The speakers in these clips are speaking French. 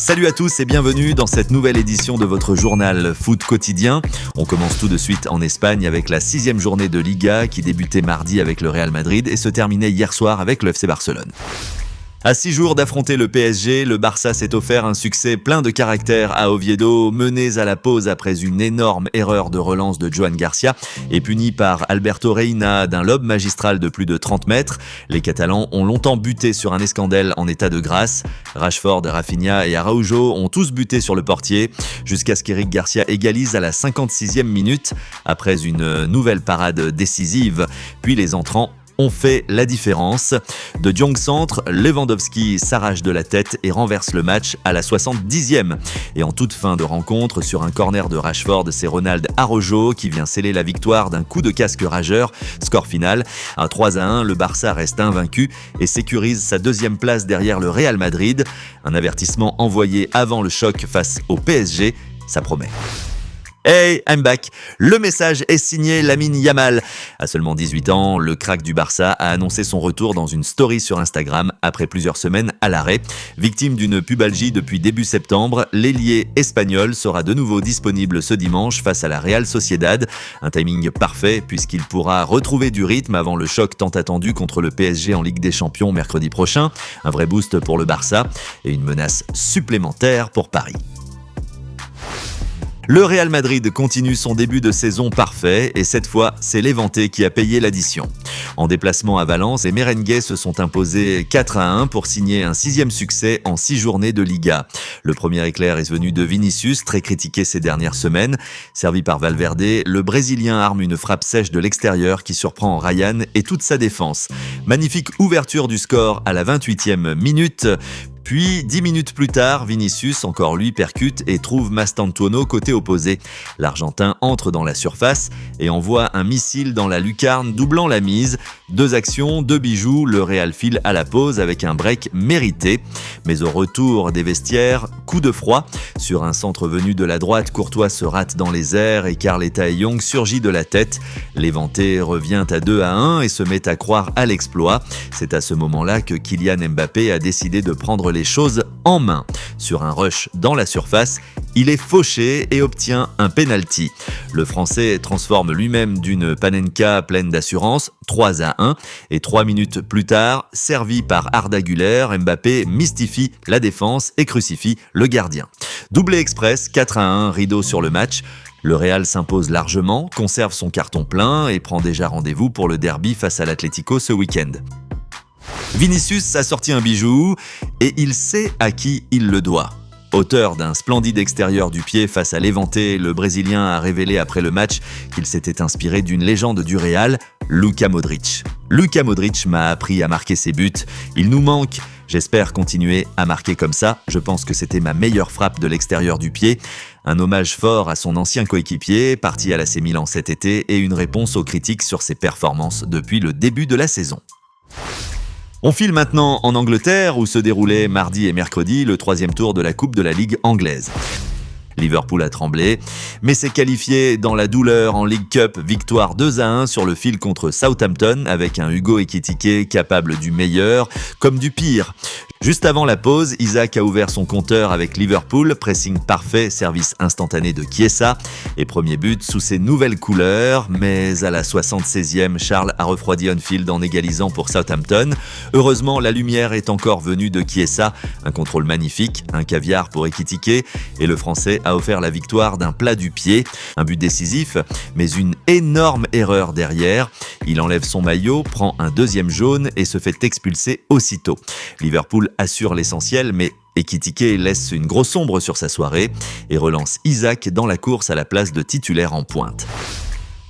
Salut à tous et bienvenue dans cette nouvelle édition de votre journal Foot Quotidien. On commence tout de suite en Espagne avec la 6e journée de Liga qui débutait mardi avec le Real Madrid et se terminait hier soir avec le FC Barcelone. À 6 jours d'affronter le PSG, le Barça s'est offert un succès plein de caractère à Oviedo, mené à la pause après une énorme erreur de relance de Joan Garcia et puni par Alberto Reina d'un lob magistral de plus de 30 mètres. Les Catalans ont longtemps buté sur un escandel en état de grâce. Rashford, Rafinha et Araujo ont tous buté sur le portier, jusqu'à ce qu'Eric Garcia égalise à la 56e minute après une nouvelle parade décisive. Puis les entrants ont fait la différence. De Jong centre, Lewandowski s'arrache de la tête et renverse le match à la 70e. Et en toute fin de rencontre, sur un corner de Rashford, c'est Ronald Araujo qui vient sceller la victoire d'un coup de casque rageur. Score final, à 3-1, le Barça reste invaincu et sécurise sa 2e place derrière le Real Madrid. Un avertissement envoyé avant le choc face au PSG, ça promet. Hey, I'm back. Le message est signé Lamine Yamal. À seulement 18 ans, le crack du Barça a annoncé son retour dans une story sur Instagram après plusieurs semaines à l'arrêt. Victime d'une pubalgie depuis début septembre, l'ailier espagnol sera de nouveau disponible ce dimanche face à la Real Sociedad. Un timing parfait puisqu'il pourra retrouver du rythme avant le choc tant attendu contre le PSG en Ligue des Champions mercredi prochain. Un vrai boost pour le Barça et une menace supplémentaire pour Paris. Le Real Madrid continue son début de saison parfait et cette fois, c'est l'Éventé qui a payé l'addition. En déplacement à Valence, les Merengues se sont imposés 4-1 pour signer un 6e succès en 6 journées de Liga. Le premier éclair est venu de Vinicius, très critiqué ces dernières semaines. Servi par Valverde, le Brésilien arme une frappe sèche de l'extérieur qui surprend Ryan et toute sa défense. Magnifique ouverture du score à la 28e minute. Puis, 10 minutes plus tard, Vinicius, encore lui, percute et trouve Mastantuono côté opposé. L'Argentin entre dans la surface et envoie un missile dans la lucarne, doublant la mise. 2 actions, 2 bijoux, le Real file à la pause avec un break mérité. Mais au retour des vestiaires, coup de froid. Sur un centre venu de la droite, Courtois se rate dans les airs et Carleta Young surgit de la tête. L'Éventé revient à 2-1 et se met à croire à l'exploit. C'est à ce moment-là que Kylian Mbappé a décidé de prendre les choses en main. Sur un rush dans la surface, il est fauché et obtient un penalty. Le Français transforme lui-même d'une panenka pleine d'assurance, 3-1, et 3 minutes plus tard, servi par Arda Güler, Mbappé mystifie la défense et crucifie le gardien. Doublé express, 4-1, rideau sur le match. Le Real s'impose largement, conserve son carton plein et prend déjà rendez-vous pour le derby face à l'Atlético ce week-end. Vinicius a sorti un bijou et il sait à qui il le doit. Auteur d'un splendide extérieur du pied face à l'Éventé, le Brésilien a révélé après le match qu'il s'était inspiré d'une légende du Real, Luka Modric. Luka Modric m'a appris à marquer ses buts. Il nous manque. J'espère continuer à marquer comme ça. Je pense que c'était ma meilleure frappe de l'extérieur du pied. Un hommage fort à son ancien coéquipier, parti à l'AC Milan cet été, et une réponse aux critiques sur ses performances depuis le début de la saison. On file maintenant en Angleterre où se déroulait mardi et mercredi le 3e tour de la Coupe de la Ligue anglaise. Liverpool a tremblé, mais s'est qualifié dans la douleur en League Cup, victoire 2-1 sur le fil contre Southampton avec un Hugo Ekitike capable du meilleur comme du pire. Juste avant la pause, Isaac a ouvert son compteur avec Liverpool, pressing parfait, service instantané de Chiesa et premier but sous ses nouvelles couleurs, mais à la 76e, Charles a refroidi Anfield en égalisant pour Southampton. Heureusement, la lumière est encore venue de Chiesa, un contrôle magnifique, un caviar pour Ekitike et le Français a offert la victoire d'un plat du pied, un but décisif, mais une énorme erreur derrière. Il enlève son maillot, prend un 2e jaune et se fait expulser aussitôt. Liverpool assure l'essentiel, mais Ekitike laisse une grosse ombre sur sa soirée et relance Isaac dans la course à la place de titulaire en pointe.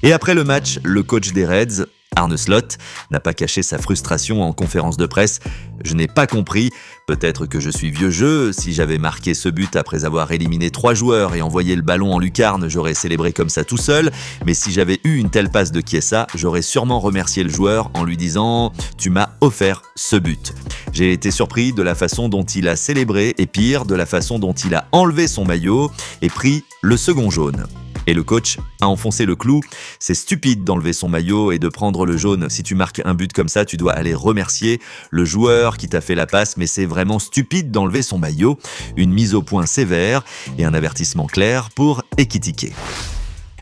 Et après le match, le coach des Reds, Arne Slot, n'a pas caché sa frustration en conférence de presse. « Je n'ai pas compris, peut-être que je suis vieux jeu, si j'avais marqué ce but après avoir éliminé 3 joueurs et envoyé le ballon en lucarne, j'aurais célébré comme ça tout seul, mais si j'avais eu une telle passe de Chiesa, j'aurais sûrement remercié le joueur en lui disant « Tu m'as offert ce but ». J'ai été surpris de la façon dont il a célébré et pire, de la façon dont il a enlevé son maillot et pris le second jaune. Et le coach a enfoncé le clou. C'est stupide d'enlever son maillot et de prendre le jaune. Si tu marques un but comme ça, tu dois aller remercier le joueur qui t'a fait la passe, mais c'est vraiment stupide d'enlever son maillot. Une mise au point sévère et un avertissement clair pour Ekitike.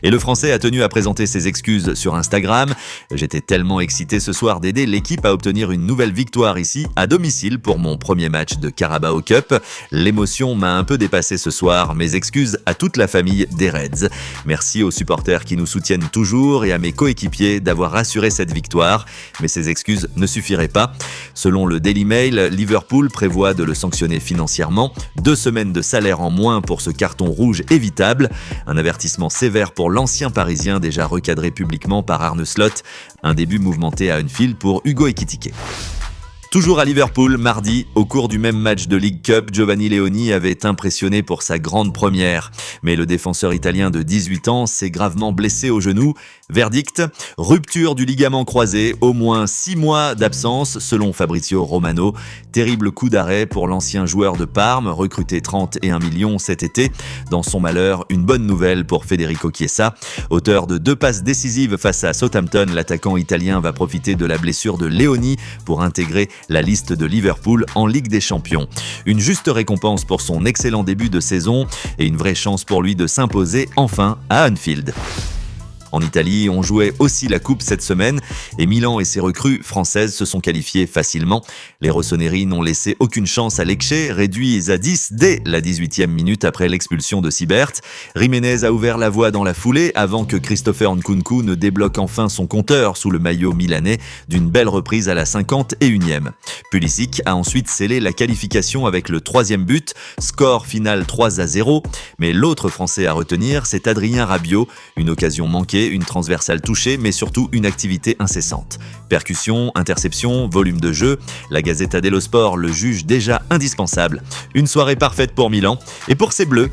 Et le Français a tenu à présenter ses excuses sur Instagram. J'étais tellement excité ce soir d'aider l'équipe à obtenir une nouvelle victoire ici, à domicile, pour mon premier match de Carabao Cup. L'émotion m'a un peu dépassé ce soir. Mes excuses à toute la famille des Reds. Merci aux supporters qui nous soutiennent toujours et à mes coéquipiers d'avoir assuré cette victoire. Mais ces excuses ne suffiraient pas. Selon le Daily Mail, Liverpool prévoit de le sanctionner financièrement. 2 semaines de salaire en moins pour ce carton rouge évitable. Un avertissement sévère pour l'ancien Parisien déjà recadré publiquement par Arne Slot, un début mouvementé à Anfield pour Ugo Ekitike. Toujours à Liverpool, mardi, au cours du même match de League Cup, Giovanni Leoni avait impressionné pour sa grande première. Mais le défenseur italien de 18 ans s'est gravement blessé au genou. Verdict, rupture du ligament croisé, au moins 6 mois d'absence selon Fabrizio Romano. Terrible coup d'arrêt pour l'ancien joueur de Parme, recruté 31 millions cet été. Dans son malheur, une bonne nouvelle pour Federico Chiesa. Auteur de 2 passes décisives face à Southampton, l'attaquant italien va profiter de la blessure de Leoni pour intégrer la liste de Liverpool en Ligue des Champions. Une juste récompense pour son excellent début de saison et une vraie chance pour lui de s'imposer enfin à Anfield. En Italie, on jouait aussi la Coupe cette semaine et Milan et ses recrues françaises se sont qualifiées facilement. Les rossoneri n'ont laissé aucune chance à Lecce, réduits à 10 dès la 18e minute après l'expulsion de Sibert. Jiménez a ouvert la voie dans la foulée avant que Christopher Nkunku ne débloque enfin son compteur sous le maillot milanais d'une belle reprise à la 51e. Pulisic a ensuite scellé la qualification avec le 3e but, score final 3-0. Mais l'autre Français à retenir, c'est Adrien Rabiot, une occasion manquée, une transversale touchée, mais surtout une activité incessante. Percussion, interception, volume de jeu, la Gazzetta dello Sport le juge déjà indispensable. Une soirée parfaite pour Milan et pour ses Bleus.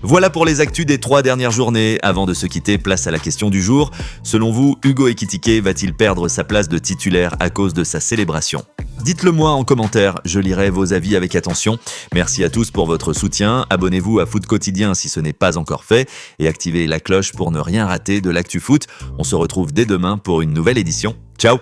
Voilà pour les actus des 3 dernières journées. Avant de se quitter, place à la question du jour. Selon vous, Ugo Ekitike va-t-il perdre sa place de titulaire à cause de sa célébration ? Dites-le moi en commentaire, je lirai vos avis avec attention. Merci à tous pour votre soutien. Abonnez-vous à Foot Quotidien si ce n'est pas encore fait et activez la cloche pour ne rien rater de l'actu foot. On se retrouve dès demain pour une nouvelle édition. Ciao !